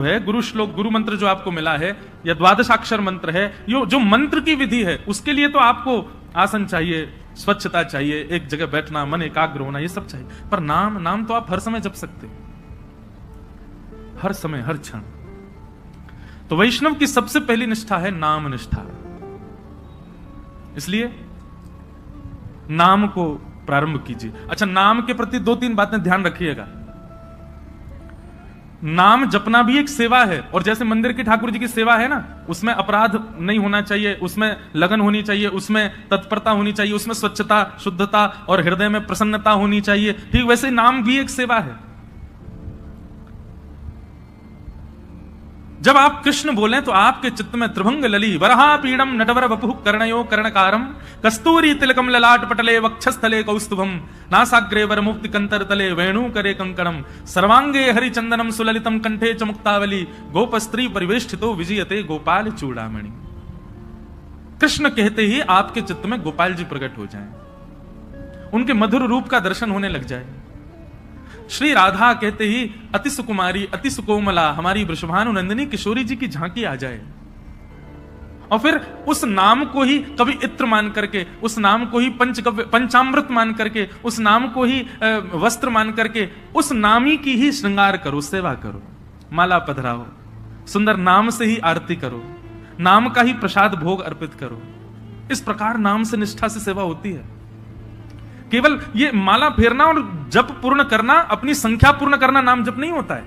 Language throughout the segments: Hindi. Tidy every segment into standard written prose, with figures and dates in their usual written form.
है, गुरु श्लोक, गुरु मंत्र जो आपको मिला है या द्वादशाक्षर मंत्र है, यो जो मंत्र की विधि है, उसके लिए तो आपको आसन चाहिए, स्वच्छता चाहिए, एक जगह बैठना, मन एकाग्र होना, ये सब चाहिए। पर नाम तो आप हर समय जप सकते हो, हर समय, हर क्षण। तो वैष्णव की सबसे पहली निष्ठा है नाम निष्ठा। इसलिए नाम को प्रारंभ कीजिए। अच्छा, नाम के प्रति 2-3 बातें ध्यान रखिएगा। नाम जपना भी एक सेवा है, और जैसे मंदिर की ठाकुर जी की सेवा है ना, उसमें अपराध नहीं होना चाहिए, उसमें लगन होनी चाहिए, उसमें तत्परता होनी चाहिए, उसमें स्वच्छता, शुद्धता और हृदय में प्रसन्नता होनी चाहिए। ठीक वैसे नाम भी एक सेवा है। जब आप कृष्ण बोलें तो आपके चित्त में त्रिभंग लली वरहा पीड़म नटवर वपुः कर्णयो कर्णकारम कस्तूरी तिलकम ललाट पटले वक्षस्थले कौस्तुभम नासाग्रे वर मुक्ति कंतर तले वेणु करे कंकणम सर्वांगे हरिचंदनम सुललितम कंठे च मुक्तावली गोप स्त्री परिवेष्टितो विजयते गोपाल चूड़ामणि। कृष्ण कहते ही आपके चित्त में गोपाल जी प्रकट हो जाएं, उनके मधुर रूप का दर्शन होने लग जाए। श्री राधा कहते ही अति सुकुमारी, अति सुकोमला हमारी वृषभानु नंदिनी किशोरी जी की झांकी आ जाए। और फिर उस नाम को ही कभी इत्र मान करके, उस नाम को ही पंचामृत मान करके, उस नाम को ही वस्त्र मान करके, उस नामी की ही श्रृंगार करो, सेवा करो, माला पधराओ, सुंदर नाम से ही आरती करो, नाम का ही प्रसाद भोग अर्पित करो। इस प्रकार नाम से निष्ठा से सेवा होती है। केवल ये माला फेरना और जप पूर्ण करना, अपनी संख्या पूर्ण करना नाम जप नहीं होता है।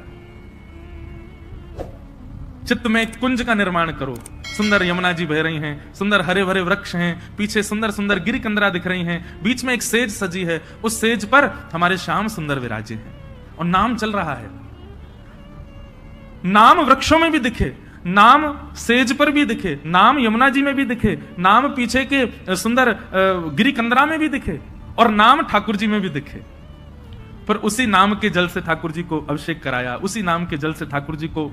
चित्त में एक कुंज का निर्माण करो, सुंदर यमुना जी बह रही हैं, सुंदर हरे भरे वृक्ष हैं, पीछे सुंदर सुंदर गिरी कंदरा दिख रही हैं, बीच में एक सेज सजी है, उस सेज पर हमारे श्याम सुंदर विराजे हैं और नाम चल रहा है। नाम वृक्षों में भी दिखे, नाम सेज पर भी दिखे, नाम यमुना जी में भी दिखे, नाम पीछे के सुंदर गिरी कंदरा में भी दिखे, और नाम ठाकुर जी में भी दिखे। पर उसी नाम के जल से ठाकुर जी को अभिषेक कराया, उसी नाम के जल से ठाकुर जी को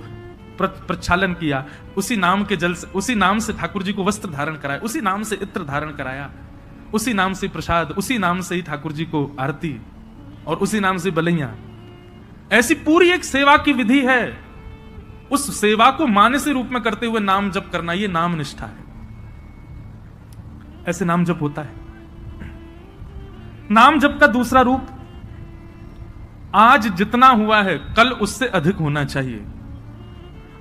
प्रक्षालन किया, उसी नाम के जल से, उसी नाम से ठाकुर जी को वस्त्र धारण कराया, उसी नाम से इत्र धारण कराया, उसी नाम से प्रसाद, उसी नाम से ही ठाकुर जी को आरती, और उसी नाम से बलैया। ऐसी पूरी एक सेवा की विधि है। उस सेवा को मानसी रूप में करते हुए नाम जप करना, यह नाम निष्ठा है। ऐसे नाम जप होता है। नाम जप का दूसरा रूप, आज जितना हुआ है कल उससे अधिक होना चाहिए।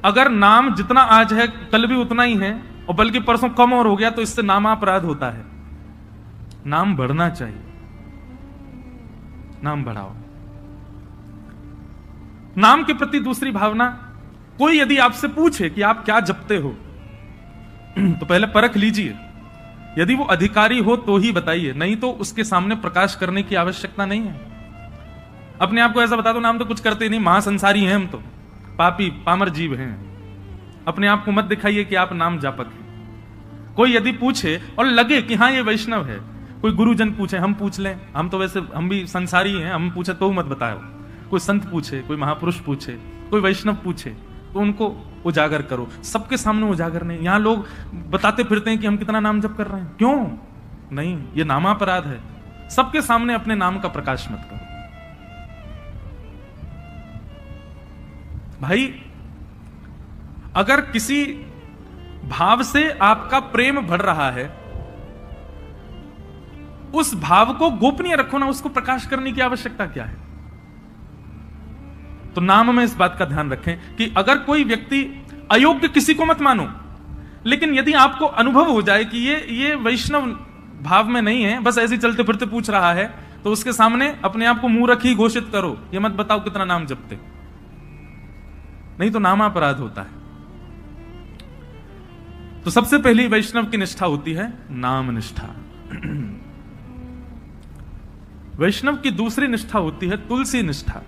अगर नाम जितना आज है कल भी उतना ही है, और बल्कि परसों कम और हो गया, तो इससे नामापराध होता है। नाम बढ़ना चाहिए, नाम बढ़ाओ। नाम के प्रति दूसरी भावना, कोई यदि आपसे पूछे कि आप क्या जपते हो, तो पहले परख लीजिए। यदि वो अधिकारी हो तो ही बताइए, नहीं तो उसके सामने प्रकाश करने की आवश्यकता नहीं है। अपने आप को ऐसा बता दो, नाम तो कुछ करते नहीं, महासंसारी हैं हम, तो पापी पामर जीव हैं। अपने आप को मत दिखाइए कि आप नाम जापक हैं। कोई यदि पूछे और लगे कि हाँ ये वैष्णव है, कोई गुरुजन पूछे, हम पूछ लें, हम तो वैसे हम भी संसारी हैं, हम पूछे तो मत बताओ। कोई संत पूछे, कोई महापुरुष पूछे, कोई वैष्णव पूछे, तो उनको उजागर करो। सबके सामने उजागर नहीं। यहां लोग बताते फिरते हैं कि हम कितना नाम जप कर रहे हैं, क्यों नहीं, ये नामापराध है। सबके सामने अपने नाम का प्रकाश मत करो। भाई, अगर किसी भाव से आपका प्रेम बढ़ रहा है, उस भाव को गोपनीय रखो ना, उसको प्रकाश करने की आवश्यकता क्या है। तो नाम में इस बात का ध्यान रखें कि अगर कोई व्यक्ति, अयोग्य किसी को मत मानो, लेकिन यदि आपको अनुभव हो जाए कि ये वैष्णव भाव में नहीं है, बस ऐसे चलते फिरते पूछ रहा है, तो उसके सामने अपने आप को मुंह रखी घोषित करो, ये मत बताओ कितना नाम जपते, नहीं तो नामापराध होता है। तो सबसे पहली वैष्णव की निष्ठा होती है नाम निष्ठा। वैष्णव की दूसरी निष्ठा होती है तुलसी निष्ठा।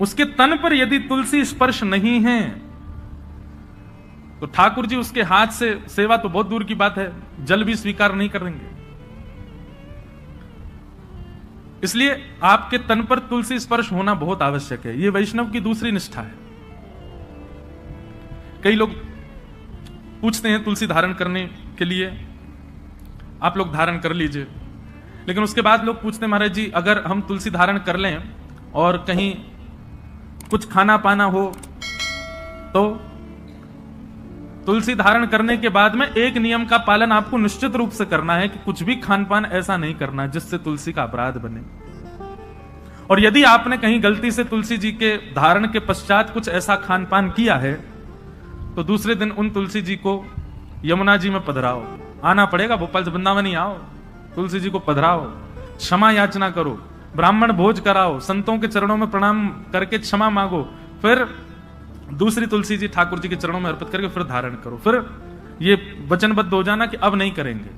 उसके तन पर यदि तुलसी स्पर्श नहीं है, तो ठाकुर जी उसके हाथ से सेवा तो बहुत दूर की बात है, जल भी स्वीकार नहीं करेंगे। इसलिए आपके तन पर तुलसी स्पर्श होना बहुत आवश्यक है। यह वैष्णव की दूसरी निष्ठा है। कई लोग पूछते हैं तुलसी धारण करने के लिए, आप लोग धारण कर लीजिए, लेकिन उसके बाद लोग पूछते हैं महाराज जी, अगर हम तुलसी धारण कर लें और कहीं कुछ खाना पाना हो तो तुलसी धारण करने के बाद में एक नियम का पालन आपको निश्चित रूप से करना है कि कुछ भी खान पान ऐसा नहीं करना जिससे तुलसी का अपराध बने। और यदि आपने कहीं गलती से तुलसी जी के धारण के पश्चात कुछ ऐसा खान पान किया है तो दूसरे दिन उन तुलसी जी को यमुना जी में पधराओ, आना पड़ेगा, भोपाल से वृंदावन ही आओ, तुलसी जी को पधराओ, क्षमा याचना करो, ब्राह्मण भोज कराओ, संतों के चरणों में प्रणाम करके क्षमा मांगो, फिर दूसरी तुलसी जी ठाकुर जी के चरणों में अर्पित करके फिर धारण करो, फिर ये वचनबद्ध हो जाना कि अब नहीं करेंगे।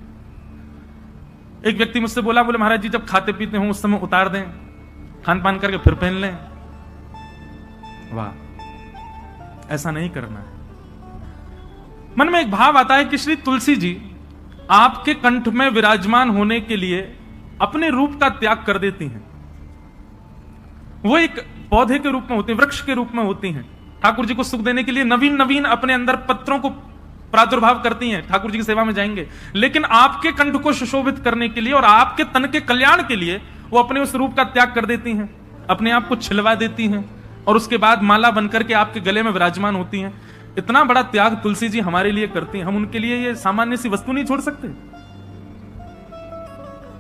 एक व्यक्ति मुझसे बोला, बोले महाराज जी जब खाते पीते हो उस समय उतार दें, खान पान करके फिर पहन लें। वाह, ऐसा नहीं करना है। मन में एक भाव आता है कि श्री तुलसी जी आपके कंठ में विराजमान होने के लिए अपने रूप का त्याग कर देती हैं। वो एक पौधे के रूप में होती हैं, वृक्ष के रूप में होती हैं, ठाकुर जी को सुख देने के लिए नवीन नवीन अपने अंदर पत्रों को प्रादुर्भाव करती हैं, ठाकुर जी की सेवा में जाएंगे। लेकिन आपके कंठ को सुशोभित करने के लिए और आपके तन के कल्याण के लिए वो अपने उस रूप का त्याग कर देती हैं, अपने आप को छिलवा देती हैं और उसके बाद माला बनकर के आपके गले में विराजमान होती हैं। इतना बड़ा त्याग तुलसी जी हमारे लिए करती हैं, हम उनके लिए ये सामान्य सी वस्तु नहीं छोड़ सकते।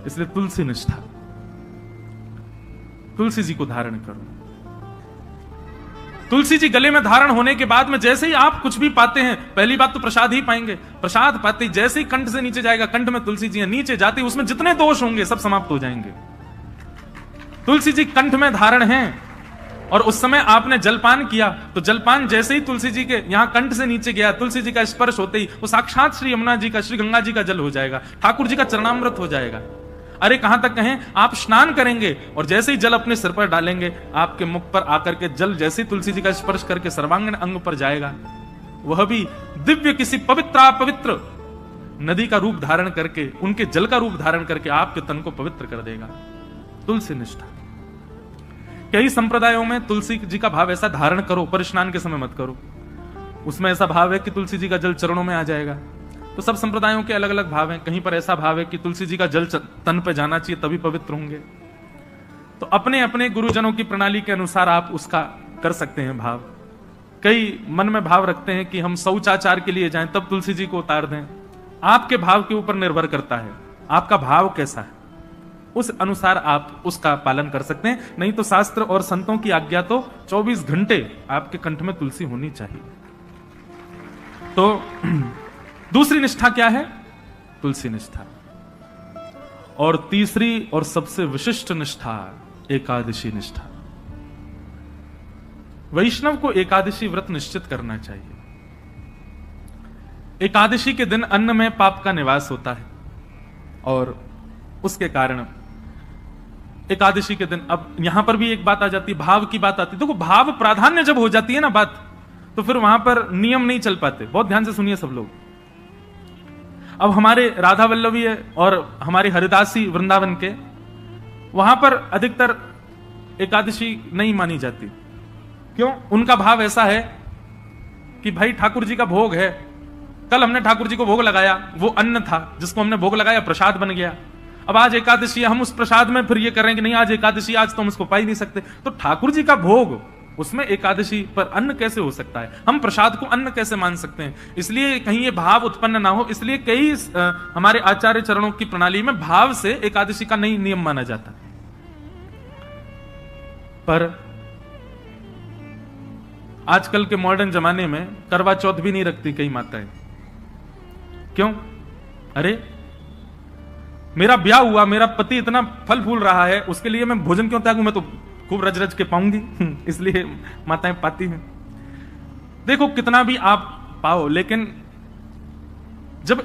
इसलिए तुलसी निष्ठा, तुलसी जी को धारण करो। तुलसी जी गले में धारण होने के बाद में जैसे ही आप कुछ भी पाते हैं, पहली बात तो प्रसाद ही पाएंगे, प्रसाद पाते ही जैसे ही कंठ से नीचे जाएगा, कंठ में तुलसी जी है, नीचे जाते ही उसमें जितने दोष होंगे सब समाप्त हो जाएंगे। तुलसी जी कंठ में धारण हैं और उस समय आपने जलपान किया तो जलपान जैसे ही तुलसी जी के यहां कंठ से नीचे गया, तुलसी जी का स्पर्श होते ही वो साक्षात श्री यमुना जी का, श्री गंगा जी का जल हो जाएगा, ठाकुर जी का चरणामृत हो जाएगा। अरे कहां तक कहें, आप स्नान करेंगे और जैसे ही जल अपने सिर पर डालेंगे, आपके मुख पर आकर के जल जैसे ही तुलसी जी का स्पर्श करके सर्वांगीण अंग पर जाएगा, वह भी दिव्य किसी पवित्र नदी का रूप धारण करके, उनके जल का रूप धारण करके आपके तन को पवित्र कर देगा। तुलसी निष्ठा। कई संप्रदायों में तुलसी जी का भाव ऐसा धारण करो पर स्नान के समय मत करो, उसमें ऐसा भाव है कि तुलसी जी का जल चरणों में आ जाएगा। तो सब संप्रदायों के अलग अलग भाव हैं। कहीं पर ऐसा भाव है कि तुलसी जी का जल तन पे जाना चाहिए तभी पवित्र होंगे। तो अपने अपने गुरुजनों की प्रणाली के अनुसार आप उसका कर सकते हैं भाव। कई मन में भाव रखते हैं कि हम शौचाचार के लिए जाएं तब तुलसी जी को उतार दें। आपके भाव के ऊपर निर्भर करता है, आपका भाव कैसा है, उस अनुसार आप उसका पालन कर सकते हैं। नहीं तो शास्त्र और संतों की आज्ञा तो 24 घंटे आपके कंठ में तुलसी होनी चाहिए। तो दूसरी निष्ठा क्या है? तुलसी निष्ठा। और तीसरी और सबसे विशिष्ट निष्ठा एकादशी निष्ठा। वैष्णव को एकादशी व्रत निश्चित करना चाहिए। एकादशी के दिन अन्न में पाप का निवास होता है और उसके कारण एकादशी के दिन, अब यहां पर भी एक बात आ जाती है, भाव की बात आती है। देखो भाव प्राधान्य जब हो जाती है ना बात, तो फिर वहां पर नियम नहीं चल पाते। बहुत ध्यान से सुनिए सब लोग। अब हमारे राधा वल्लभी है और हमारे हरिदासी वृंदावन के, वहां पर अधिकतर एकादशी नहीं मानी जाती। क्यों? उनका भाव ऐसा है कि भाई ठाकुर जी का भोग है, कल हमने ठाकुर जी को भोग लगाया, वो अन्न था जिसको हमने भोग लगाया, प्रसाद बन गया। अब आज एकादशी, हम उस प्रसाद में फिर ये कर रहे हैं कि नहीं आज एकादशी, आज तो हम उसको पा ही नहीं सकते। तो ठाकुर जी का भोग, उसमें एकादशी पर अन्न कैसे हो सकता है? हम प्रसाद को अन्न कैसे मान सकते हैं? इसलिए कहीं ये भाव उत्पन्न ना हो, इसलिए कई हमारे आचार्य चरणों की प्रणाली में भाव से एकादशी का नहीं नियम माना जाता। पर आजकल के मॉडर्न जमाने में करवा चौथ भी नहीं रखती कई माताएं। क्यों? अरे मेरा ब्याह हुआ, मेरा पति इतना फल फूल रहा है, उसके लिए मैं भोजन क्यों त्यागूं? मैं तो खूब रज रज के पाऊंगी। इसलिए माताएं पाती हैं। देखो कितना भी आप पाओ, लेकिन जब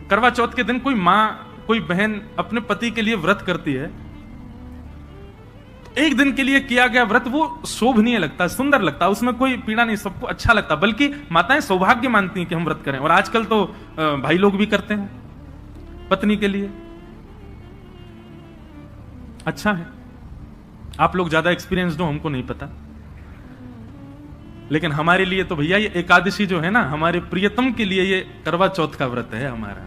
करवा चौथ के दिन कोई मां, कोई बहन अपने पति के लिए व्रत करती है, तो एक दिन के लिए किया गया व्रत वो शोभनीय लगता है, सुंदर लगता है, उसमें कोई पीड़ा नहीं, सबको अच्छा लगता। बल्कि माताएं सौभाग्य मानती हैं कि हम व्रत करें। और आजकल तो भाई लोग भी करते हैं पत्नी के लिए। अच्छा है, आप लोग ज्यादा एक्सपीरियंस दो, हमको नहीं पता। लेकिन हमारे लिए तो भैया ये एकादशी जो है ना, हमारे प्रियतम के लिए ये करवा चौथ का व्रत है हमारा।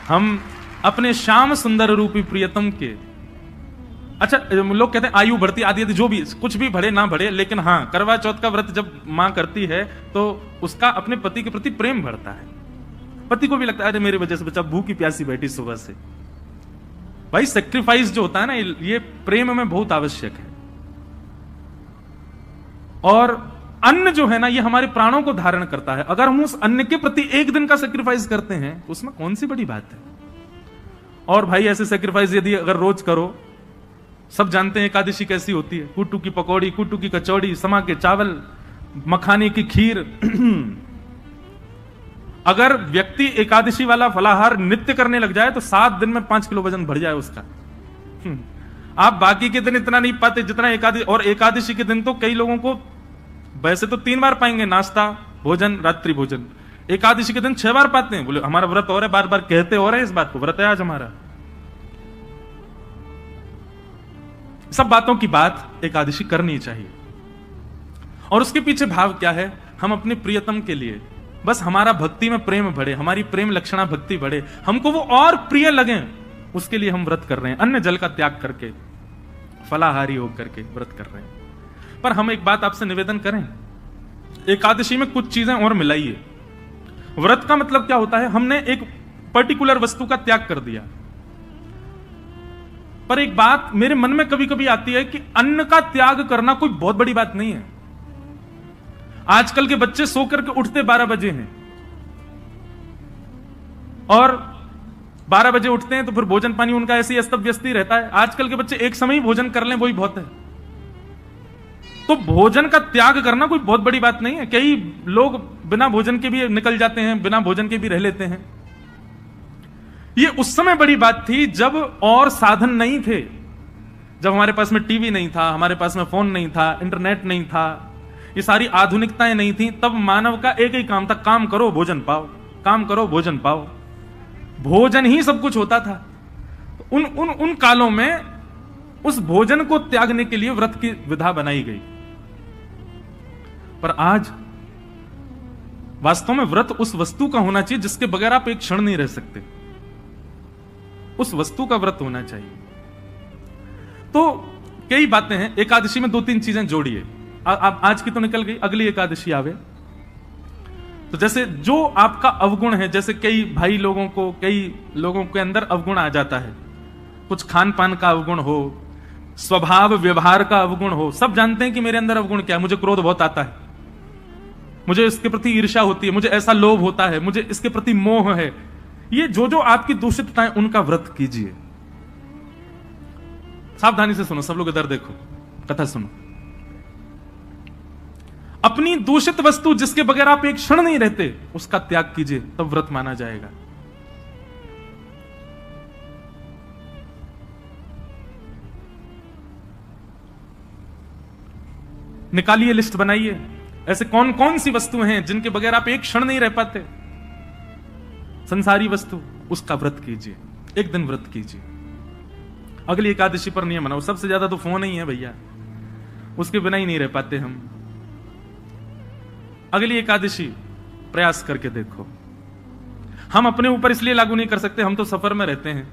हम अपने श्याम सुंदर रूपी प्रियतम के अच्छा, लोग कहते हैं आयु बढ़ती आदि आदि, जो भी कुछ भी बढ़े ना बढ़े, लेकिन हाँ, करवा चौथ का व्रत जब मां करती है तो उसका अपने पति के प्रति प्रेम बढ़ता है। पति को भी लगता है अरे मेरी वजह से बच्चा भूखी प्यासी बैठी सुबह से। भाई सेक्रीफाइस जो होता है ना, ये प्रेम में बहुत आवश्यक है। और अन्न जो है ना, ये हमारे प्राणों को धारण करता है। अगर हम उस अन्न के प्रति एक दिन का सेक्रीफाइस करते हैं, उसमें कौन सी बड़ी बात है। और भाई ऐसे सेक्रीफाइस यदि अगर रोज करो, सब जानते हैं एकादशी कैसी होती है, कुट्टू की पकौड़ी, कुट्टू की कचौड़ी, समा के चावल, मखाने की खीर। अगर व्यक्ति एकादशी वाला फलाहार नित्य करने लग जाए तो 7 दिन में 5 किलो वजन बढ़ जाए उसका। आप बाकी के दिन इतना नहीं पाते जितना एकादशी। और एकादशी के दिन तो कई लोगों को वैसे तो 3 बार पाएंगे, नाश्ता, भोजन, रात्रि भोजन। एकादशी के दिन 6 बार पाते हैं। बोले हमारा व्रत हो रहा है, बार बार कहते हो रहे हैं इस बात को, व्रत है आज हमारा। सब बातों की बात एकादशी करनी चाहिए। और उसके पीछे भाव क्या है, हम अपने प्रियतम के लिए बस हमारा भक्ति में प्रेम बढ़े, हमारी प्रेम लक्षणा भक्ति बढ़े, हमको वो और प्रिय लगे, उसके लिए हम व्रत कर रहे हैं। अन्न जल का त्याग करके, फलाहारी होकर के व्रत कर रहे हैं। पर हम एक बात आपसे निवेदन करें, एकादशी में कुछ चीजें और मिलाइए। व्रत का मतलब क्या होता है, हमने एक पर्टिकुलर वस्तु का त्याग कर दिया। पर एक बात मेरे मन में कभी कभी आती है कि अन्न का त्याग करना कोई बहुत बड़ी बात नहीं है। आजकल के बच्चे सो करके उठते 12 बजे हैं, और 12 बजे उठते हैं तो फिर भोजन पानी उनका ऐसे ही अस्त व्यस्त ही रहता है। आजकल के बच्चे एक समय ही भोजन कर लें वही बहुत है। तो भोजन का त्याग करना कोई बहुत बड़ी बात नहीं है। कई लोग बिना भोजन के भी निकल जाते हैं, बिना भोजन के भी रह लेते हैं। ये उस समय बड़ी बात थी जब और साधन नहीं थे, जब हमारे पास में टीवी नहीं था, हमारे पास में फोन नहीं था, इंटरनेट नहीं था, ये सारी आधुनिकताएं नहीं थी। तब मानव का एक ही काम था, काम करो भोजन पाओ, काम करो भोजन पाओ। भोजन ही सब कुछ होता था। उन कालों में उस भोजन को त्यागने के लिए व्रत की विधा बनाई गई। पर आज वास्तव में व्रत उस वस्तु का होना चाहिए जिसके बगैर आप एक क्षण नहीं रह सकते। उस वस्तु का व्रत होना चाहिए। तो कई बातें हैं। एकादशी में 2-3 चीजें जोड़िए। आज की तो निकल गई, अगली एकादशी आवे तो जैसे जो आपका अवगुण है, जैसे कई भाई लोगों को, कई लोगों के अंदर अवगुण आ जाता है, कुछ खान पान का अवगुण हो, स्वभाव व्यवहार का अवगुण हो। सब जानते हैं कि मेरे अंदर अवगुण क्या है। मुझे क्रोध बहुत आता है, मुझे इसके प्रति ईर्ष्या होती है, मुझे ऐसा लोभ होता है, मुझे इसके प्रति मोह है। ये जो आपकी दूषितताएं, उनका व्रत कीजिए। सावधानी से सुनो, सब लोग इधर देखो, कथा सुनो। अपनी दूषित वस्तु जिसके बगैर आप एक क्षण नहीं रहते, उसका त्याग कीजिए, तब व्रत माना जाएगा। निकालिए, लिस्ट बनाइए, ऐसे कौन कौन सी वस्तुएं हैं जिनके बगैर आप एक क्षण नहीं रह पाते। संसारी वस्तु, उसका व्रत कीजिए, एक दिन व्रत कीजिए। अगली एकादशी पर नियम बनाओ। सबसे ज्यादा तो फोन ही है भैया, उसके बिना ही नहीं रह पाते हम। अगली एकादशी प्रयास करके देखो। हम अपने ऊपर इसलिए लागू नहीं कर सकते, हम तो सफर में रहते हैं,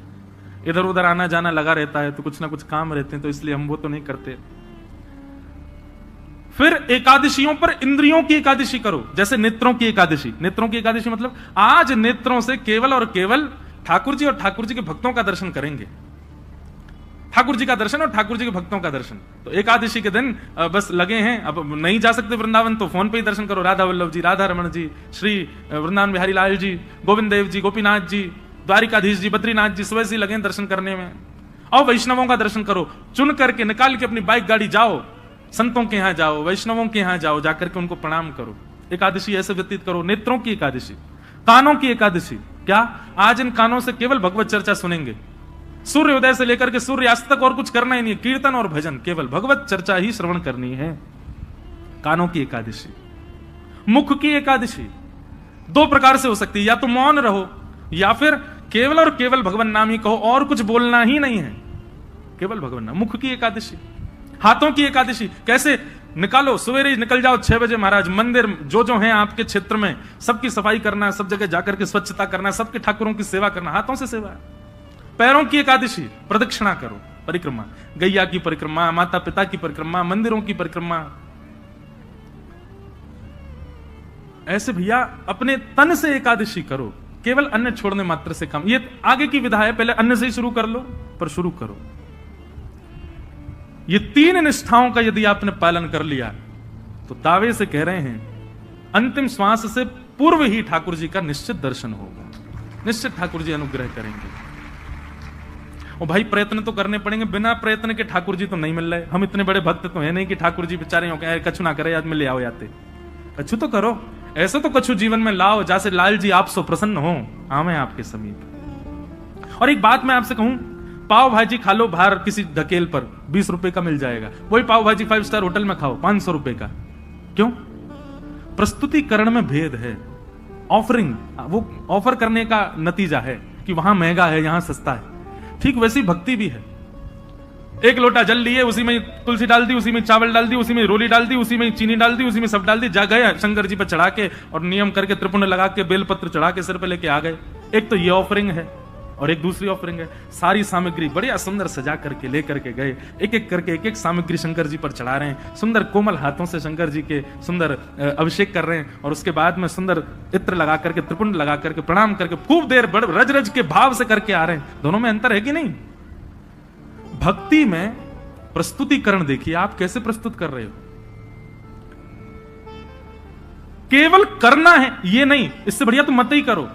इधर उधर आना जाना लगा रहता है, तो कुछ ना कुछ काम रहते हैं, तो इसलिए हम वो तो नहीं करते। फिर एकादशियों पर इंद्रियों की एकादशी करो, जैसे नेत्रों की एकादशी। नेत्रों की एकादशी मतलब आज नेत्रों से केवल और केवल ठाकुर जी और ठाकुर जी के भक्तों का दर्शन करेंगे। ठाकुर जी का दर्शन और ठाकुर जी के भक्तों का दर्शन। तो एकादशी के दिन बस लगे हैं, अब नहीं जा सकते वृंदावन तो फोन पे ही दर्शन करो। राधा वल्लभ जी, राधा रमण जी, श्री वृंदावन बिहारी लाल जी, गोविंद देव जी, गोपीनाथ जी, द्वारिकाधीश जी, बद्रीनाथ जी, सुबह से लगे दर्शन करने में। और वैष्णवों का दर्शन करो, चुन करके निकाल के अपनी बाइक गाड़ी जाओ, संतों के यहां जाओ, वैष्णवों के यहां जाओ, जाकर के उनको प्रणाम करो। एकादशी ऐसे व्यतीत करो। नेत्रों की एकादशी। कानों की एकादशी क्या? आज इन कानों से केवल भगवत चर्चा सुनेंगे। सूर्योदय से लेकर के सूर्यास्त तक और कुछ करना ही नहीं, कीर्तन और भजन, केवल भगवत चर्चा ही श्रवण करनी है। कानों की एकादशी। मुख की एकादशी 2 प्रकार से हो सकती है, या तो मौन रहो, या फिर केवल और केवल भगवान नाम ही कहो, और कुछ बोलना ही नहीं है, केवल भगवान नाम। मुख की एकादशी। हाथों की एकादशी कैसे? निकालो, सवेरे ही निकल जाओ 6 बजे महाराज, मंदिर जो हैं आपके क्षेत्र में सबकी सफाई करना, सब जगह जाकर के स्वच्छता करना, सबके ठाकुरों की सेवा करना, हाथों से सेवा। पैरों की एकादशी, प्रदक्षिणा करो, परिक्रमा, गैया की परिक्रमा, माता पिता की परिक्रमा, मंदिरों की परिक्रमा। ऐसे भैया अपने तन से एकादशी करो, केवल अन्न छोड़ने मात्र से काम। ये आगे की विधा है, पहले अन्न से ही शुरू कर लो, पर शुरू करो। ये 3 निष्ठाओं का यदि आपने पालन कर लिया तो दावे से कह रहे हैं अंतिम श्वास से पूर्व ही ठाकुर जी का निश्चित दर्शन होगा, निश्चित ठाकुर जी अनुग्रह करेंगे। और भाई प्रयत्न तो करने पड़ेंगे, बिना प्रयत्न के ठाकुर जी तो नहीं मिल रहे। हम इतने बड़े भक्त तो है नहीं कि ठाकुर जी बेचारे हो कहे कछु ना करे आज में ले आओ याते, कछु तो करो, ऐसा तो कछु जीवन में लाओ जैसे लाल जी आप सो प्रसन्न हो, आवे आपके समीप। और एक बात मैं आपसे कहूं, पाव भाजी खा लो बाहर किसी ढकेल पर, 20 रुपए का मिल जाएगा। वही पाव भाजी 5 स्टार होटल में खाओ 500 रुपए का। क्यों? प्रस्तुतिकरण में भेद है। ऑफरिंग, वो ऑफर करने का नतीजा है कि वहां महंगा है यहां सस्ता है। ठीक वैसी भक्ति भी है। एक लोटा जल लिए, उसी में तुलसी डाल दी, उसी में चावल डाल दी, उसी में रोली डाल दी, उसी में चीनी डाल दी, उसी में सब डाल दी, जा गए शंकर जी पर चढ़ा के और नियम करके त्रिपुंड लगा के बेलपत्र चढ़ा के सिर पे लेके आ गए। एक तो ये ऑफरिंग है और एक दूसरी ऑफरिंग है, सारी सामग्री बढ़िया सुंदर सजा करके लेकर के गए, एक एक करके एक एक सामग्री शंकर जी पर चढ़ा रहे हैं, सुंदर कोमल हाथों से शंकर जी के सुंदर अभिषेक कर रहे हैं और उसके बाद में सुंदर इत्र लगा करके त्रिपुंड लगा करके प्रणाम करके खूब देर रज रज के भाव से करके आ रहे हैं। दोनों में अंतर है कि नहीं? भक्ति में प्रस्तुतिकरण देखिए आप कैसे प्रस्तुत कर रहे हो। केवल करना है ये नहीं, इससे बढ़िया तो मत ही करो।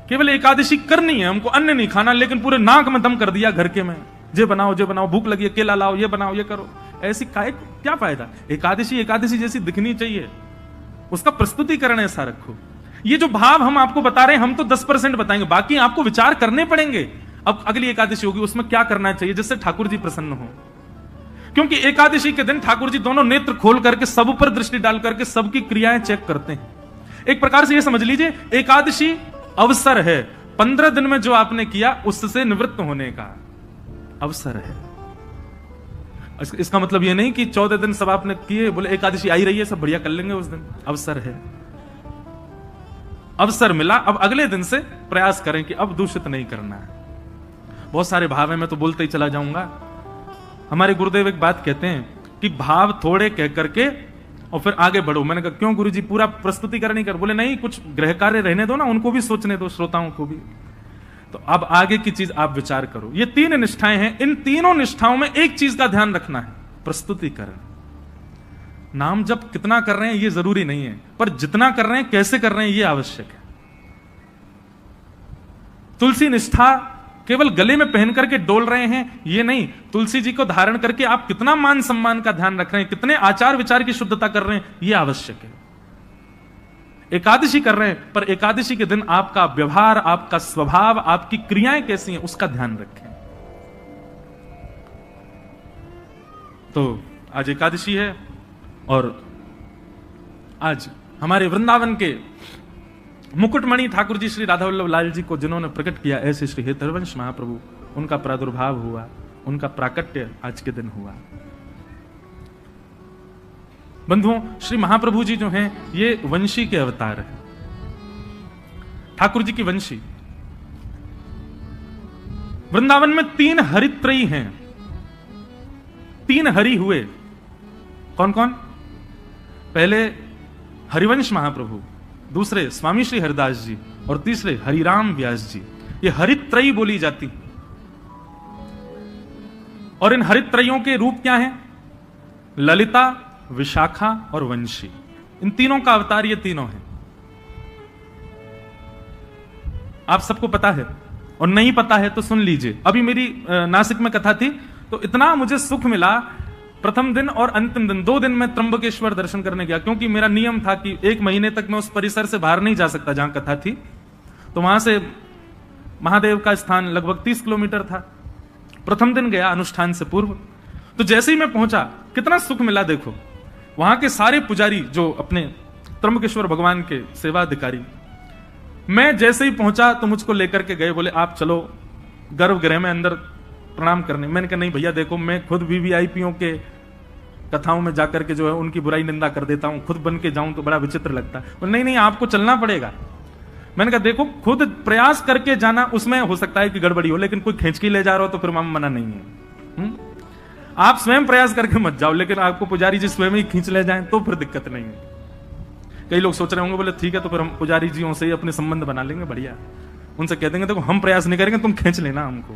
केवल एकादशी करनी है, हमको अन्न नहीं खाना, लेकिन पूरे नाक में दम कर दिया घर के में, जे बनाओ जे बनाओ, भूख लगी है केला लाओ, ये बनाओ ये करो। ऐसी क्या फायदा? एकादशी एकादशी जैसी दिखनी चाहिए, उसका प्रस्तुतिकरण ऐसा रखो। ये जो भाव हम आपको बता रहे हैं, हम तो 10% बताएंगे, बाकी आपको विचार करने पड़ेंगे। अब अगली एकादशी होगी, उसमें क्या करना चाहिए जिससे ठाकुर जी प्रसन्न हो। क्योंकि एकादशी के दिन ठाकुर जी दोनों नेत्र खोल करके सब पर दृष्टि डाल करके सबकी क्रियाएं चेक करते हैं। एक प्रकार से यह समझ लीजिए एकादशी अवसर है, 15 दिन में जो आपने किया उससे निवृत्त होने का अवसर है। इसका मतलब यह नहीं कि 14 दिन सब आपने किए बोले एकादशी आई रही है सब बढ़िया कर लेंगे उस दिन। अवसर है, अवसर मिला, अब अगले दिन से प्रयास करें कि अब दूषित नहीं करना है। बहुत सारे भाव है, मैं तो बोलते ही चला जाऊंगा। हमारे गुरुदेव एक बात कहते हैं कि भाव थोड़े कह करके और फिर आगे बढ़ो। मैंने कहा क्यों गुरुजी पूरा प्रस्तुतिकरण ही कर? बोले नहीं, कुछ गृह कार्य रहने दो ना, उनको भी सोचने दो, श्रोताओं को भी। तो अब आगे की चीज आप विचार करो। ये 3 निष्ठाएं हैं, इन तीनों निष्ठाओं में एक चीज का ध्यान रखना है, प्रस्तुतिकरण। नाम जप कितना कर रहे हैं ये जरूरी नहीं है, पर जितना कर रहे हैं कैसे कर रहे हैं ये आवश्यक है। तुलसी निष्ठा केवल गले में पहन करके डोल रहे हैं ये नहीं, तुलसी जी को धारण करके आप कितना मान सम्मान का ध्यान रख रहे हैं, कितने आचार विचार की शुद्धता कर रहे हैं ये आवश्यक है। एकादशी कर रहे हैं पर एकादशी के दिन आपका व्यवहार, आपका स्वभाव, आपकी क्रियाएं कैसी हैं उसका ध्यान रखें। तो आज एकादशी है और आज हमारे वृंदावन के मुकुटमणि ठाकुर जी श्री राधा वल्लभ लाल जी को जिन्होंने प्रकट किया, ऐसे श्री हेतरवंश महाप्रभु, उनका प्रादुर्भाव हुआ, उनका प्राकट्य आज के दिन हुआ। बंधुओं, श्री महाप्रभु जी जो हैं ये वंशी के अवतार हैं, ठाकुर जी की वंशी। वृंदावन में 3 हरित्रयी हैं, 3 हरि हुए। कौन कौन? पहले हरिवंश महाप्रभु, दूसरे स्वामी श्री हरिदास जी और तीसरे हरिराम व्यास जी। ये हरित्रयी बोली जाती। और इन हरित्रयों के रूप क्या हैं? ललिता, विशाखा और वंशी। इन तीनों का अवतार ये तीनों हैं। आप सबको पता है और नहीं पता है तो सुन लीजिए। अभी मेरी नासिक में कथा थी तो इतना मुझे सुख मिला। प्रथम दिन और अंतिम दिन 2 दिन में त्र्यंबकेश्वर दर्शन करने गया, क्योंकि मेरा नियम था कि 1 महीने तक मैं उस परिसर से बाहर नहीं जा सकता जहां कथा थी। तो वहां से महादेव का स्थान लगभग 30 किलोमीटर था। प्रथम दिन गया अनुष्ठान से पूर्व, तो जैसे ही मैं पहुंचा कितना सुख मिला। देखो वहां के सारे पुजारी जो अपने त्र्यंबकेश्वर भगवान के सेवाधिकारी, मैं जैसे ही पहुंचा तो मुझको लेकर के गए, बोले आप चलो गर्भगृह में अंदर प्रणाम करने। मैंने कहा नहीं भैया देखो, मैं खुद वीवीआईपीओं के कथाओं में जाकर के जो है उनकी बुराई निंदा कर देता हूं, खुद बन के जाऊं तो बड़ा विचित्र लगता है। बोले नहीं नहीं आपको चलना पड़ेगा। मैंने कहा देखो खुद प्रयास करके जाना, उसमें हो सकता है कि गड़बड़ी हो, लेकिन कोई खींच के ले जा रहा हो तो फिर मना नहीं है। आप स्वयं प्रयास करके मत जाओ, लेकिन आपको पुजारी जी स्वयं ही खींच ले जाएं तो फिर दिक्कत नहीं है। कई लोग सोच रहे होंगे, बोले ठीक है तो फिर हम पुजारी जियों से ही अपने संबंध बना लेंगे, बढ़िया, उनसे कह देंगे देखो हम प्रयास नहीं करेंगे, तुम खींच लेना हमको।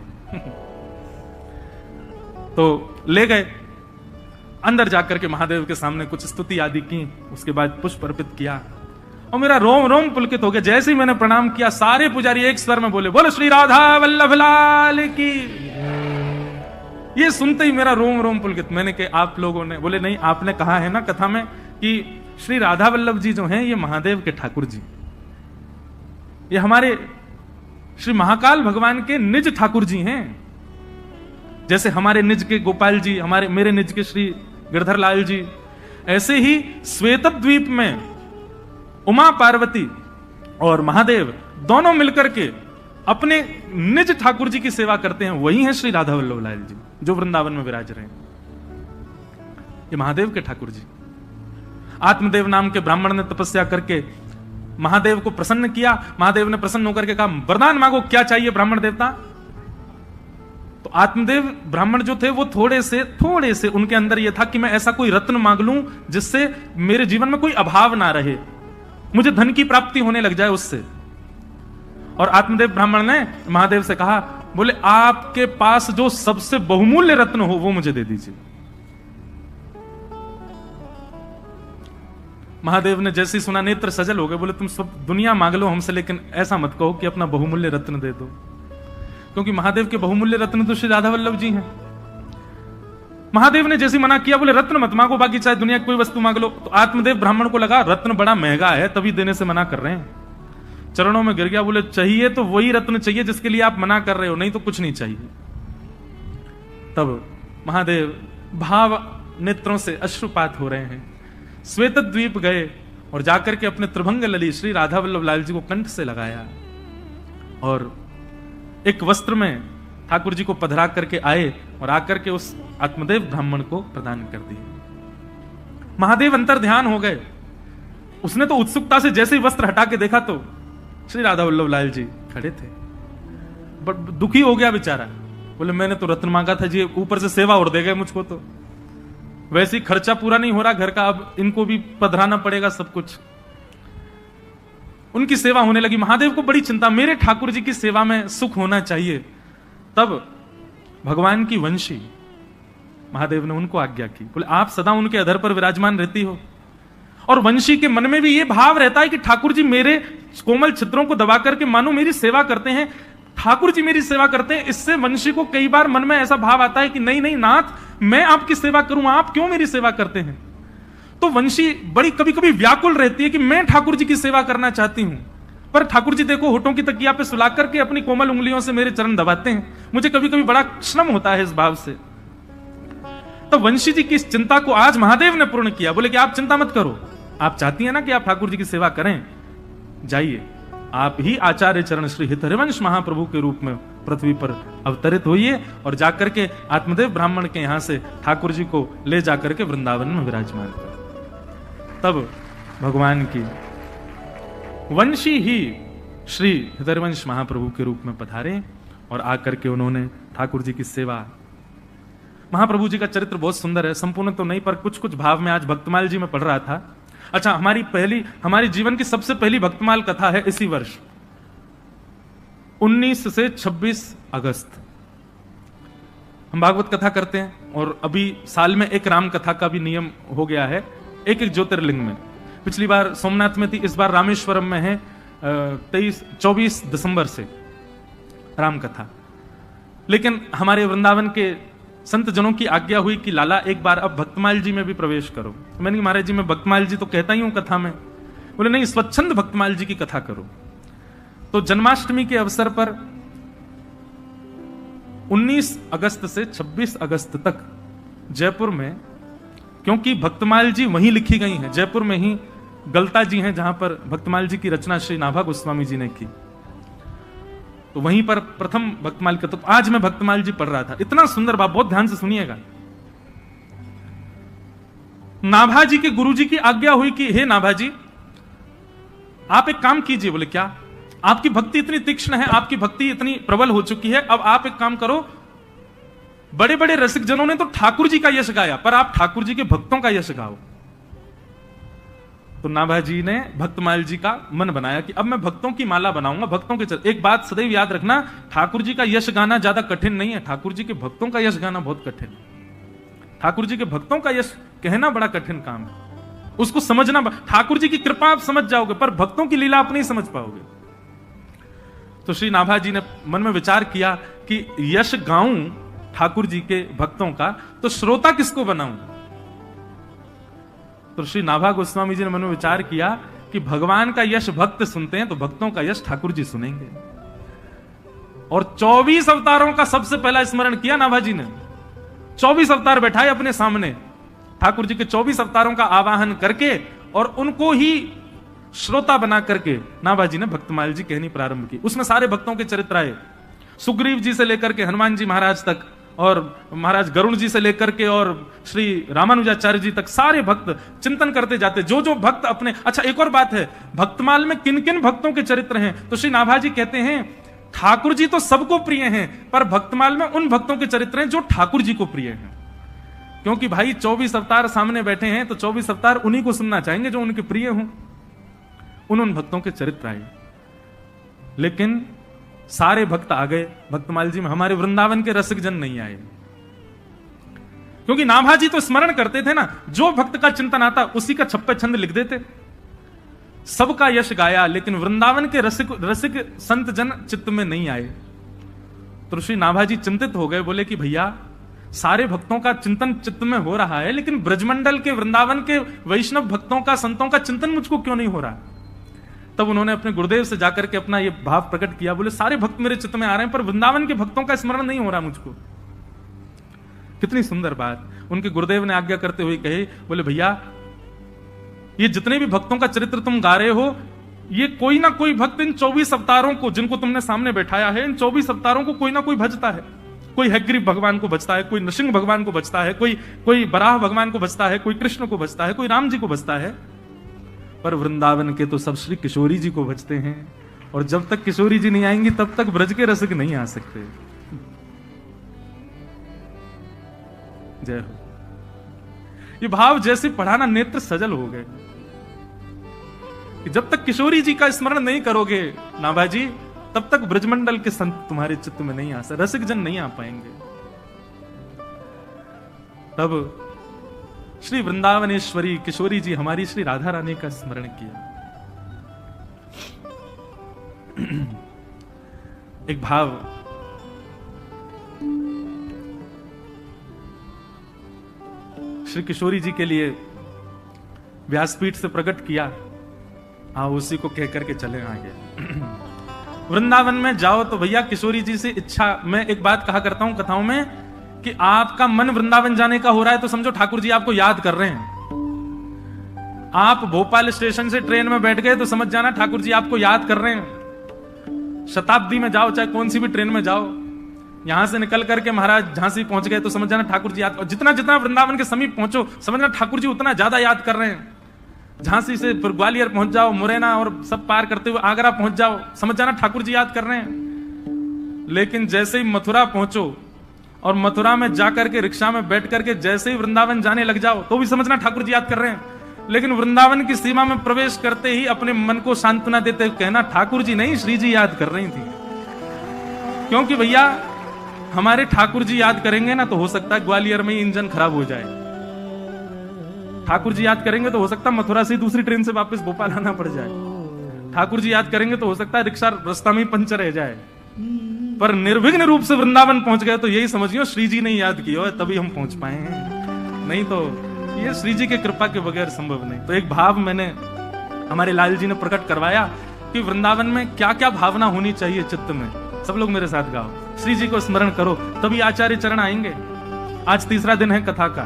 तो ले गए, अंदर जाकर के महादेव के सामने कुछ स्तुति आदि की, उसके बाद पुष्प अर्पित किया और मेरा रोम रोम पुलकित हो गया। जैसे ही मैंने प्रणाम किया, सारे पुजारी एक स्वर में बोले, बोलो श्री राधा वल्लभ लाल की। ये सुनते ही मेरा रोम रोम पुलकित। मैंने कहा आप लोगों ने, बोले नहीं, आपने कहा है ना कथा में कि श्री राधा वल्लभ जी जो हैं ये महादेव के ठाकुर जी, ये हमारे श्री महाकाल भगवान के निज ठाकुर जी हैं। जैसे हमारे निज के गोपाल जी, मेरे निज के श्री गिरधर लाल जी, ऐसे ही श्वेतद्वीप में उमा पार्वती और महादेव दोनों मिलकर के अपने निज ठाकुर जी की सेवा करते हैं। वही हैं श्री राधा वल्लभ लाल जी जो वृंदावन में विराज रहे हैं। ये महादेव के ठाकुर जी। आत्मदेव नाम के ब्राह्मण ने तपस्या करके महादेव को प्रसन्न किया। महादेव ने प्रसन्न होकर के कहा, वरदान मांगो, क्या चाहिए ब्राह्मण देवता। तो आत्मदेव ब्राह्मण जो थे वो थोड़े से उनके अंदर यह था कि मैं ऐसा कोई रत्न मांग लूं जिससे मेरे जीवन में कोई अभाव ना रहे, मुझे धन की प्राप्ति होने लग जाए उससे। और आत्मदेव ब्राह्मण ने महादेव से कहा, बोले आपके पास जो सबसे बहुमूल्य रत्न हो वो मुझे दे दीजिए। महादेव ने जैसे ही सुना नेत्र सजल हो गए, बोले तुम सब दुनिया मांग लो हमसे, लेकिन ऐसा मत कहो कि अपना बहुमूल्य रत्न दे दो, क्योंकि महादेव के बहुमूल्य रत्न तो श्री राधा वल्लभ जी हैं। महादेव ने जैसे मना किया, बोले रत्न मत मांगो, बाकी चाहे दुनिया की कोई वस्तु मांग लो। तो आत्मदेव ब्राह्मण को लगा रत्न बड़ा महंगा है, तभी देने से मना कर रहे हैं। चरणों में गिर गया, बोले चाहिए तो वही रत्न चाहिए जिसके लिए आप मना कर रहे हो, नहीं तो कुछ नहीं चाहिए। तब महादेव भाव नेत्रों से अश्रुपात हो रहे हैं, श्वेतद्वीप गए और जाकर के अपने त्रिभंग लली श्री राधा वल्लभ लाल जी को कंठ से लगाया और एक वस्त्र में ठाकुर जी को पधरा करके आए और आकर के उस आत्मदेव ब्राह्मण को प्रदान कर दिए। महादेव अंतर ध्यान हो गए। उसने तो उत्सुकता से जैसे ही वस्त्र हटा के देखा तो श्री राधा वल्लभ लाल जी खड़े थे। बट दुखी हो गया बेचारा, बोले मैंने तो रत्न मांगा था जी, ऊपर से सेवा और दे गए मुझको, तो वैसे ही खर्चा पूरा नहीं हो रहा घर का, अब इनको भी पधराना पड़ेगा सब कुछ। उनकी सेवा होने लगी। महादेव को बड़ी चिंता, मेरे ठाकुर जी की सेवा में सुख होना चाहिए। तब भगवान की वंशी महादेव ने उनको आज्ञा की, बोले आप सदा उनके अधर पर विराजमान रहती हो। और वंशी के मन में भी ये भाव रहता है कि ठाकुर जी मेरे कोमल छिद्रों को दबा करके मानो मेरी सेवा करते हैं, ठाकुर जी मेरी सेवा करते हैं। इससे वंशी को कई बार मन में ऐसा भाव आता है कि नहीं नहीं नाथ, मैं आपकी सेवा करूं, आप क्यों मेरी सेवा करते हैं। तो वंशी बड़ी कभी कभी व्याकुल रहती है कि मैं ठाकुर जी की सेवा करना चाहती हूं, पर ठाकुर जी देखो होठों की तकिया पे सुला करके अपनी कोमल उंगलियों से मेरे चरण दबाते हैं। मुझे कभी कभी बड़ा श्रम होता है इस भाव से। तो वंशी जी की इस चिंता को आज महादेव ने पूर्ण किया। बोले कि आप चिंता मत करो, आप चाहती हैं ना कि आप ठाकुर जी की सेवा करें, जाइए आप ही आचार्य चरण श्री हितहरिवंश महाप्रभु के रूप में पृथ्वी पर अवतरित होइए और जाकर के आत्मदेव ब्राह्मण के यहां से ठाकुर जी को ले जाकर के वृंदावन में विराजमान कर। तब भगवान की वंशी ही श्री हितहरिवंश महाप्रभु के रूप में पधारे और आकर के उन्होंने ठाकुर जी की सेवा। महाप्रभु जी का चरित्र बहुत सुंदर है, संपूर्ण तो नहीं पर कुछ कुछ भाव में आज भक्तमाल जी में पढ़ रहा था। अच्छा, हमारी जीवन की सबसे पहली भक्तमाल कथा है इसी वर्ष 19 से 26 अगस्त। हम भागवत कथा करते हैं और अभी साल में एक राम कथा का भी नियम हो गया है, एक एक ज्योतिर्लिंग में। पिछली बार सोमनाथ में थी, इस बार रामेश्वरम में है 24 दिसंबर से राम कथा। लेकिन हमारे वृंदावन के संत जनों की आज्ञा हुई कि लाला एक बार अब भक्तमाल जी में भी प्रवेश करो। मैंने महाराज जी मैं भक्तमाल जी तो कहता ही हूं कथा में। बोले नहीं, स्वच्छंद भक्तमाल जी की कथा करो। तो जन्माष्टमी के अवसर पर 19 अगस्त से 26 अगस्त तक जयपुर में, क्योंकि भक्तमाल जी वहीं लिखी गई हैं, जयपुर में ही गलता जी हैं जहां पर भक्तमाल जी की रचना श्री नाभा गोस्वामी जी ने की, तो वहीं पर प्रथम भक्तमाल का। तो आज मैं भक्तमाल जी पढ़ रहा था, इतना सुंदर बात, बहुत ध्यान से सुनिएगा। नाभा जी के गुरु जी की आज्ञा हुई कि हे नाभा जी आप एक काम कीजिए। बोले क्या? आपकी भक्ति इतनी तीक्ष्ण है, आपकी भक्ति इतनी प्रबल हो चुकी है, अब आप एक काम करो, बड़े बड़े रसिक जनों ने तो ठाकुर जी का यश गाया, पर आप ठाकुर जी के भक्तों का यश गाओ। तो नाभाजी ने भक्तमाल जी का मन बनाया कि अब मैं भक्तों की माला बनाऊंगा, भक्तों के एक बात सदैव याद रखना, ठाकुर जी का यश गाना ज्यादा कठिन नहीं है, ठाकुर जी के भक्तों का यश गाना बहुत कठिन है। ठाकुर जी के भक्तों का यश कहना बड़ा कठिन काम है, उसको समझना। ठाकुर जी की कृपा आप समझ जाओगे, पर भक्तों की लीला आप नहीं समझ पाओगे। तो श्री नाभाजी ने मन में विचार किया कि यश गाऊं ठाकुर जी के भक्तों का, तो श्रोता किसको बनाऊं। तो श्री नाभा गोस्वामी जी ने मन में विचार किया कि भगवान का यश भक्त सुनते हैं, तो भक्तों का यश ठाकुर जी सुनेंगे। और 24 अवतारों का सबसे पहला स्मरण किया नाभाजी ने। 24 अवतार बैठाए अपने सामने, ठाकुर जी के 24 अवतारों का आवाहन करके और उनको ही श्रोता बना करके नाभाजी ने भक्तमाल जी कहनी प्रारंभ की। उसमें सारे भक्तों के चरित्र आए, सुग्रीव जी से लेकर के हनुमान जी महाराज तक, और महाराज गरुण जी से लेकर के और श्री रामानुजाचार्य जी तक, सारे भक्त चिंतन करते जाते, जो जो भक्त अपने। अच्छा, एक और बात है, भक्तमाल में किन किन भक्तों के चरित्र हैं, तो श्री नाभाजी कहते हैं ठाकुर जी तो सबको प्रिय हैं, पर भक्तमाल में उन भक्तों के चरित्र हैं जो ठाकुर जी को प्रिय हैं। क्योंकि भाई 24 अवतार सामने बैठे हैं, तो 24 अवतार उन्हीं को सुनना चाहेंगे जो उनके प्रिय हों। उन भक्तों के चरित्र आए, लेकिन सारे भक्त आ गए भक्तमाल जी में, हमारे वृंदावन के रसिक जन नहीं आए। क्योंकि नाभाजी तो स्मरण करते थे ना, जो भक्त का चिंतन आता उसी का छप्पे छंद लिख देते, सबका यश गाया, लेकिन वृंदावन के रसिक संत जन चित्त में नहीं आए। तो श्री नाभाजी चिंतित हो गए, बोले कि भैया सारे भक्तों का चिंतन चित्त में हो रहा है, लेकिन ब्रजमंडल के वृंदावन के वैष्णव भक्तों का, संतों का चिंतन मुझको क्यों नहीं हो रहा। तब उन्होंने अपने गुरुदेव से जाकर के अपना ये भाव प्रकट किया, बोले सारे भक्त मेरे चित्त में आ रहे हैं, पर वृंदावन के भक्तों का स्मरण नहीं हो रहा मुझको। कितनी सुंदर बात। उनके गुरुदेव ने आज्ञा करते हुए कहे, बोले भैया ये जितने भी भक्तों का चरित्र तुम गा रहे हो, ये कोई ना कोई भक्त इन 24 अवतारों को, जिनको तुमने सामने बैठाया है, इन 24 अवतारों को कोई ना कोई भजता है। कोई हयग्रीव भगवान को भजता है, कोई नृसिंह भगवान को भजता है, कोई बराह भगवान को भजता है, कोई कृष्ण को भजता है, कोई राम जी को भजता है, पर वृंदावन के तो सब श्री किशोरी जी को भजते हैं। और जब तक किशोरी जी नहीं आएंगी तब तक ब्रज के रसिक नहीं आ सकते। जय हो। ये भाव जैसे पढ़ाना, नेत्र सजल हो गए कि जब तक किशोरी जी का स्मरण नहीं करोगे नाभाजी, तब तक ब्रजमंडल के संत तुम्हारे चित्त में नहीं आ सकते, रसिक जन नहीं आ पाएंगे। तब श्री वृंदावनेश्वरी किशोरी जी हमारी श्री राधा रानी का स्मरण किया। एक भाव श्री किशोरी जी के लिए व्यासपीठ से प्रकट किया, हाँ उसी को कह करके चले आगे। वृंदावन में जाओ तो भैया किशोरी जी से इच्छा, मैं एक बात कहा करता हूं कथाओं में कि आपका मन वृंदावन जाने का हो रहा है तो समझो ठाकुर जी आपको याद कर रहे हैं। आप भोपाल स्टेशन से ट्रेन में बैठ गए तो समझ जाना ठाकुर जी आपको याद कर रहे हैं। शताब्दी में जाओ, चाहे कौन सी भी ट्रेन में जाओ, यहां से निकल करके महाराज झांसी पहुंच गए तो समझ जाना ठाकुर जी याद, और जितना जितना वृंदावन के समीप पहुंचो समझना ठाकुर जी उतना ज्यादा याद कर रहे हैं। झांसी से फिर ग्वालियर पहुंच जाओ, मुरैना और सब पार करते हुए आगरा पहुंच जाओ, समझ जाना ठाकुर जी याद कर रहे हैं। लेकिन जैसे ही मथुरा पहुंचो और मथुरा में जाकर के रिक्शा में बैठ करके जैसे ही वृंदावन जाने लग जाओ तो भी समझना ठाकुर जी याद कर रहे हैं। लेकिन वृंदावन की सीमा में प्रवेश करते ही अपने मन को सांत्वना देते हुए कहना ठाकुर जी नहीं, श्री जी याद कर रही थी। क्योंकि भैया हमारे ठाकुर जी याद करेंगे ना तो हो सकता है ग्वालियर में ही इंजन खराब हो जाए, ठाकुर जी याद करेंगे तो हो सकता है मथुरा से दूसरी ट्रेन से वापस भोपाल आना पड़ जाए, ठाकुर जी याद करेंगे तो हो सकता है रिक्शा रास्ता में पंचर रह जाए, पर निर्विघ्न रूप से वृंदावन पहुंच गए तो यही समझियो श्री जी ने याद किया है तभी हम पहुंच पाए हैं, नहीं तो ये श्री जी की कृपा के बगैर संभव नहीं। तो एक भाव मैंने हमारे लाल जी ने प्रकट करवाया कि वृंदावन में क्या क्या भावना होनी चाहिए चित्त में। सब लोग मेरे साथ गाओ, श्री जी को स्मरण करो तभी आचार्य चरण आएंगे। आज तीसरा दिन है कथा का,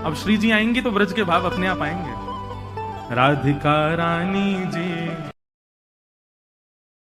अब श्री जी आएंगी तो ब्रज के भाव अपने आप आएंगे। राधिका रानी जी